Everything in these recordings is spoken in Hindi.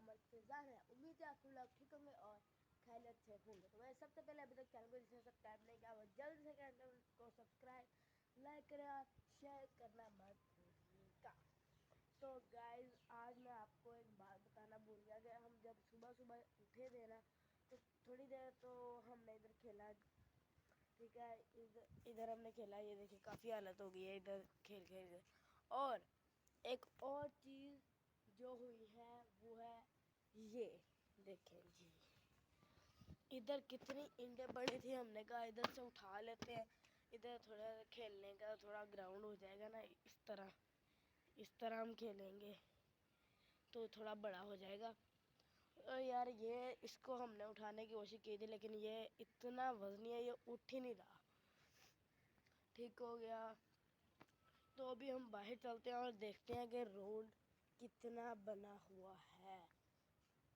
मोहम्मद फैज़ान है। उम्मीद है आप लोग ठीक होंगे और खैरियत से होंगे। तो मैं सबसे पहले अभी तक चैनल को जिसने सब्सक्राइब नहीं किया वो जल्द से चैनल को सब्सक्राइब लाइक करें और शेयर करना मत भूलिएगा। तो गाइज आज मैं आपको एक बात बताना भूल गया कि हम जब सुबह सुबह उठे थे ना तो थोड़ी देर तो हमने इधर खेला, ठीक है। इधर हमने खेला, ये देखिए काफ़ी हालत हो गई है इधर खेल खेल के। और एक और चीज़ जो हुई है वो है ये देखें जी, इधर कितनी ईंटें पड़ी थी। हमने कहा इधर से उठा लेते हैं, इधर थोड़ा खेलने का थोड़ा ग्राउंड हो जाएगा ना, इस तरह हम खेलेंगे तो थोड़ा बड़ा हो जाएगा। और यार ये इसको हमने उठाने की कोशिश की थी लेकिन ये इतना वजनी है, ये उठ ही नहीं रहा। ठीक हो गया, तो अभी हम बाहर चलते हैं और देखते हैं कि रोड कितना बना हुआ है।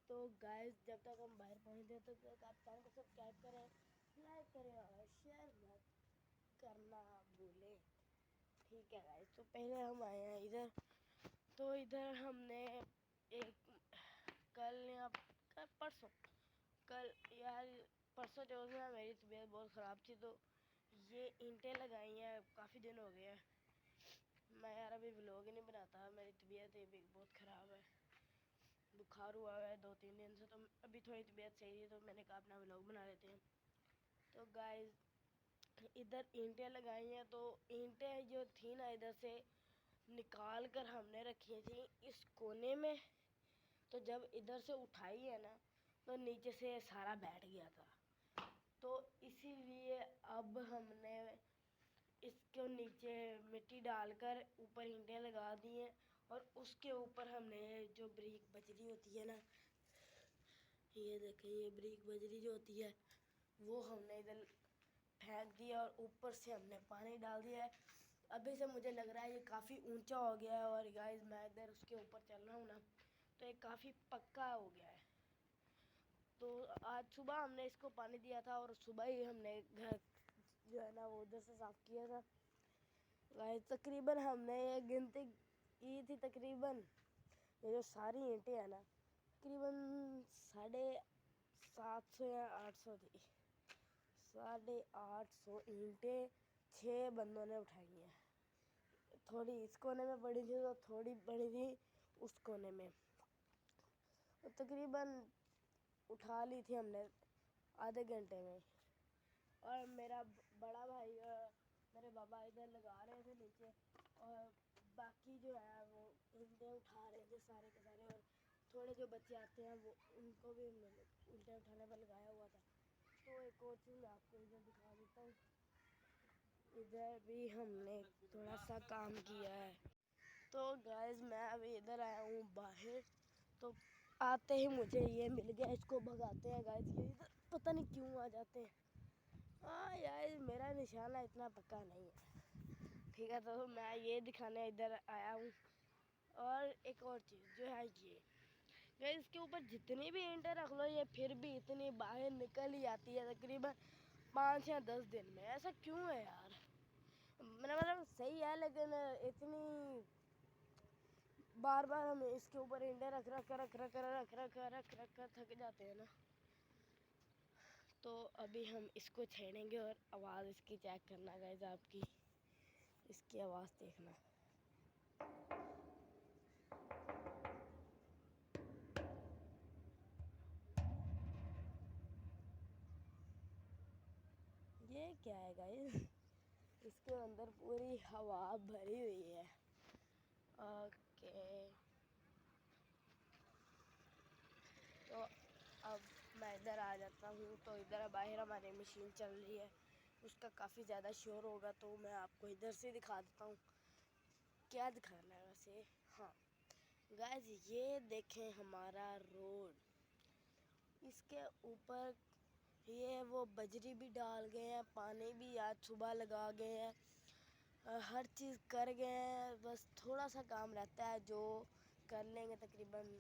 तो गाइस जब तक हम बाहर पहुंचते तब तक आप चैनल को सब्सक्राइब करें, लाइक करें और शेयर मत करना भूलें, ठीक है गाइस। तो पहले हम आए हैं इधर, तो इधर हमने एक कल या कल यार परसों जो है मेरी तबीयत बहुत ख़राब थी, तो ये ईंटें लगाई हैं। काफ़ी दिन हो गए हैं, मैं यार अभी व्लॉग ही नहीं बनाता, मेरी तबीयत भी बहुत ख़राब है, बुखार हुआ है 2-3 दिन से। तो अभी थोड़ी तबीयत सही है तो मैंने कहा अपना व्लॉग बना लेते हैं। तो गाइस इधर ईंटें लगाई हैं, तो ईंटें जो थी ना इधर से निकाल कर हमने रखी थी इस कोने में। तो जब इधर से उठाई है ना तो नीचे से सारा बैठ गया था, तो इसीलिए अब हमने इसको नीचे मिट्टी डालकर ऊपर ईंटें लगा दी हैं। और उसके ऊपर हमने जो ब्रिक बजरी होती है ना, ये देखें ये ब्रिक बजरी जो होती है वो हमने इधर फेंक दिया और ऊपर से हमने पानी डाल दिया है। अभी से मुझे लग रहा है ये काफ़ी ऊंचा हो गया है और गाइस मैं इधर उसके ऊपर चल रहा हूँ ना तो ये काफ़ी पक्का हो गया है। तो आज सुबह हमने इसको पानी दिया था और सुबह ही हमने घर जो है ना वो उधर से साफ़ किया था। गाइस तकरीबन हमने ये गिनती की थी, तकरीबन ये जो सारी ईंटें हैं ना तकरीबन 750 या 800 थी। 850 ईंटें 6 बंदों ने उठाई हैं। थोड़ी इस कोने में पड़ी थी तो थोड़ी पड़ी थी उस कोने में, तो तकरीबन उठा ली थी हमने आधे घंटे में। और मेरा बड़ा भाई और मेरे बाबा इधर लगा रहे थे नीचे, और बाकी जो है वो ईंटें उठा रहे थे सारे के सारे। और थोड़े जो बच्चे आते हैं वो उनको भी ईंटें उठाने पर लगाया हुआ था। तो एक और चीज़ मैं आपको इधर दिखा देता हूँ, इधर भी हमने थोड़ा सा काम किया है। तो गाइस मैं अभी इधर आया हूँ बाहर, तो आते ही मुझे ये मिल गया, इसको भगाते हैं गाइस। ये इधर पता नहीं क्यों आ जाते हैं। हाँ यार मेरा निशाना इतना पक्का नहीं है, ठीक है। तो मैं ये दिखाने इधर आया हूँ। और एक और चीज़ जो है ये इसके ऊपर जितनी भी ईंटें रख लो ये फिर भी इतनी बाहर निकल ही आती है तकरीबन 5 या 10 दिन में। ऐसा क्यों है यार? मेरा मतलब सही है लेकिन इतनी बार बार हम इसके ऊपर ईंटें रख रख कर थक जाते हैं ना। तो अभी हम इसको छेड़ेंगे और आवाज़ इसकी चेक करना गाइस, आपकी इसकी आवाज़ देखना। ये क्या है गाइस, इसके अंदर पूरी हवा भरी हुई है। ओके, तो अब मैं इधर आ जाता हूँ। तो इधर बाहर हमारी मशीन चल रही है, उसका काफ़ी ज़्यादा शोर होगा तो मैं आपको इधर से दिखा देता हूँ। क्या दिखाना है वैसे? हाँ गाइस ये देखें हमारा रोड, इसके ऊपर ये वो बजरी भी डाल गए हैं, पानी भी आज सुबह लगा गए हैं, हर चीज़ कर गए हैं। बस थोड़ा सा काम रहता है जो कर लेंगे तकरीबन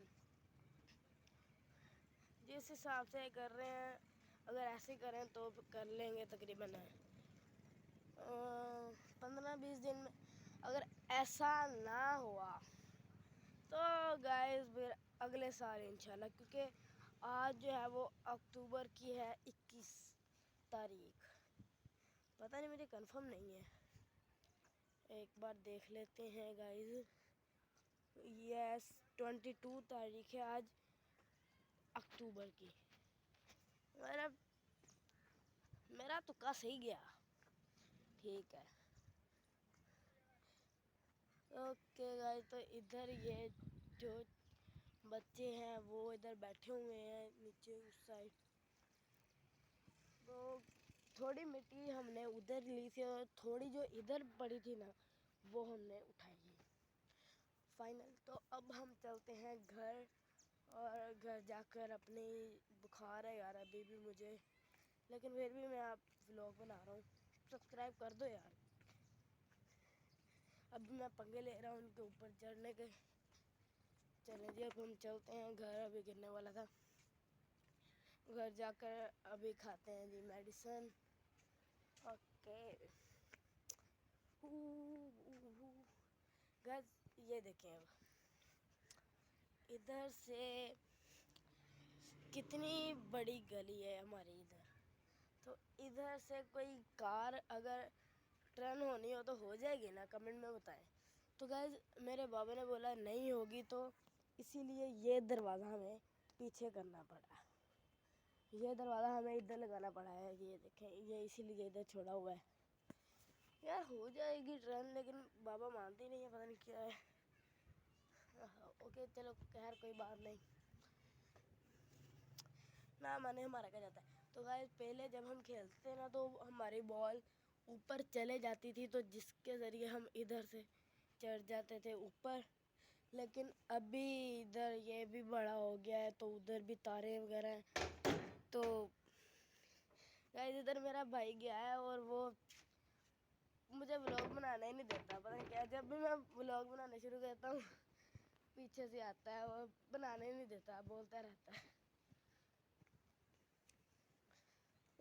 जिस हिसाब से कर रहे हैं। अगर ऐसे करें तो कर लेंगे तकरीबन 15-20 दिन में। अगर ऐसा ना हुआ तो गाइस फिर अगले साल इंशाल्लाह, क्योंकि आज जो है वो अक्टूबर की है 21 तारीख, पता नहीं मुझे कंफर्म नहीं है, एक बार देख लेते हैं गाइस। यस 22 तारीख है आज अक्टूबर की। मेरा तुक्का सही गया, ठीक है। ओके गाइस, तो इधर ये जो बच्चे हैं वो इधर बैठे हुए हैं नीचे उस साइड। तो थोड़ी मिट्टी हमने उधर ली थी और थोड़ी जो इधर पड़ी थी ना वो हमने उठाई फाइनल। तो अब हम चलते हैं घर, और घर जाकर अपनी बुखार है यार अभी भी मुझे, लेकिन फिर भी मैं आप व्लॉग बना रहा हूँ, सब्सक्राइब कर दो यार। अभी मैं पंगे ले रहा हूँ उनके ऊपर चढ़ने के। चलें जी, अब हम चलते हैं घर, अभी गिरने वाला था। घर जाकर अभी खाते हैं जी मेडिसिन। ओके गाइस, ये देखें अब इधर से कितनी बड़ी गली है हमारी इधर। तो इधर से कोई कार अगर टर्न होनी हो तो हो जाएगी ना, कमेंट में बताएं। तो गाइस मेरे बाबा ने बोला नहीं होगी, तो इसीलिए ये दरवाज़ा हमें पीछे करना पड़ा, ये दरवाज़ा हमें इधर लगाना पड़ा है। ये देखें, ये इसीलिए इधर छोड़ा हुआ है। यार हो जाएगी टर्न, लेकिन बाबा मानते नहीं है, पता नहीं क्या है। ओके चलो खैर कोई बात नहीं, ना माने हमारा क्या जाता है। तो गाइस पहले जब हम खेलते ना तो हमारी बॉल ऊपर चले जाती थी, तो जिसके ज़रिए हम इधर से चढ़ जाते थे ऊपर। लेकिन अभी इधर ये भी बड़ा हो गया है, तो उधर भी तारे वगैरह हैं। तो गाइस इधर मेरा भाई गया है और वो मुझे व्लॉग बनाना ही नहीं देता, पता नहीं क्या। जब भी मैं व्लॉग बनाना शुरू करता हूँ पीछे से आता है और बनाने ही नहीं देता, बोलता रहता है।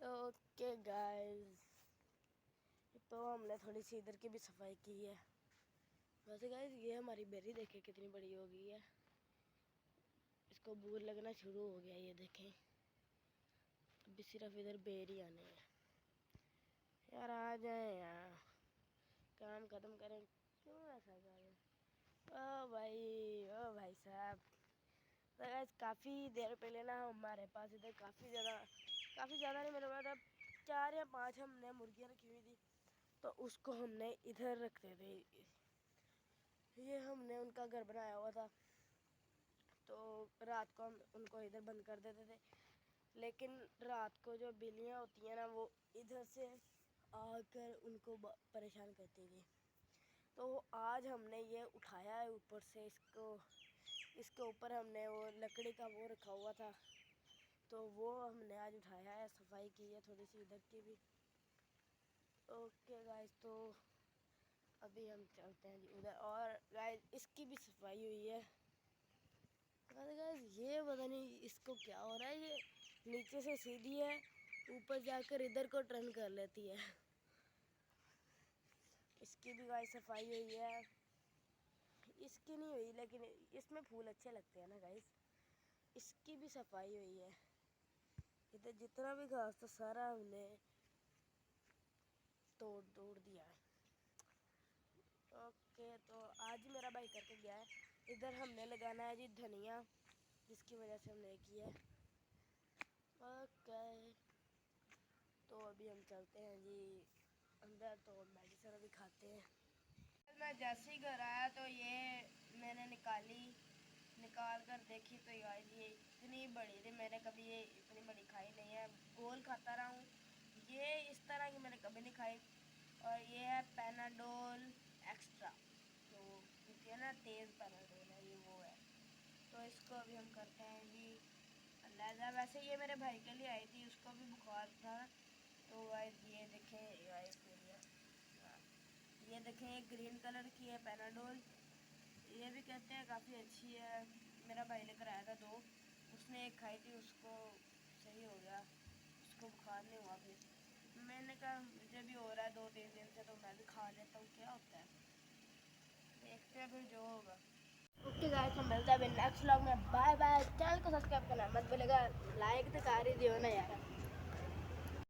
ओके गाइस, तो हमने थोड़ी सी इधर की भी सफाई की है। वैसे गाइस ये हमारी बेरी देखें कितनी बड़ी हो गई है, इसको बूर लगना शुरू हो गया, ये देखें। अभी सिर्फ इधर बेरी आने हैं। यार आ जाए यार, काम खत्म करें, क्यों ऐसा करें। ओ भाई साहब, तो गाइस काफ़ी देर पहले ना हमारे पास इधर काफ़ी ज़्यादा नहीं, मेरे पास 4 या 5 हमने मुर्गियाँ रखी हुई थी, तो उसको हमने इधर रखते थे। ये हमने उनका घर बनाया हुआ था, तो रात को हम उनको इधर बंद कर देते थे। लेकिन रात को जो बिल्लियाँ होती हैं ना वो इधर से आकर उनको परेशान करती थी। तो आज हमने ये उठाया है ऊपर से, इसके ऊपर हमने वो लकड़ी का वो रखा हुआ था, तो वो हमने आज उठाया है, सफाई की है थोड़ी सी इधर की भी। ओके गाइस, तो अभी हम चलते हैं जी उधर, और गाइस इसकी भी सफाई हुई है। गाइस ये पता नहीं इसको क्या हो रहा है, ये नीचे से सीधी है, ऊपर जाकर इधर को टर्न कर लेती है। इसकी भी गाइस सफाई हुई है, इसकी नहीं हुई, लेकिन इसमें फूल अच्छे लगते हैं ना गाइस। इसकी भी सफाई हुई है। इधर जितना भी घास था सारा हमने तोड़ दिया है। ओके, तो आज ही मेरा भाई करके गया है। इधर हमने लगाना है जी धनिया, जिसकी वजह से हमने किया है। ओके, तो अभी हम चलते हैं जी अंदर, तो मेडिसिन अभी खाते हैं। मैं जैसे ही घर आया तो ये मैंने निकाल कर देखी, तो यार ये इतनी बड़ी थी, मैंने कभी ये इतनी बड़ी खाई नहीं है। गोल खाता रहा हूँ, ये इस तरह की मैंने कभी नहीं खाई। और ये है पैनाडोल एक्स्ट्रा, तो क्योंकि है ना तेज़ पैनाडोल है ये, वो है। तो इसको अभी हम करते हैं जी अंदाज़ा। वैसे ये मेरे भाई के लिए आई थी, उसको भी बुखार था। तो गाइस ये देखें गाइस, ये देखें एक ग्रीन कलर की है पैनाडोल, ये भी कहते हैं काफ़ी अच्छी है। मेरा भाई लेकर आया था 2, उसने एक खाई थी, उसको सही हो गया, उसको बुखार नहीं हुआ। फिर मैंने कहा मुझे भी हो रहा है 2-3 दिन से, तो मैं भी खा लेता हूँ, क्या होता है, देखते हैं फिर जो होगा। ओके गाइस, तो मिलता है अभी नेक्स्ट व्लॉग में। Bye bye. चैनल को सब्सक्राइब करना मत भूलिएगा, लाइक तो कर ही दियो ना यार।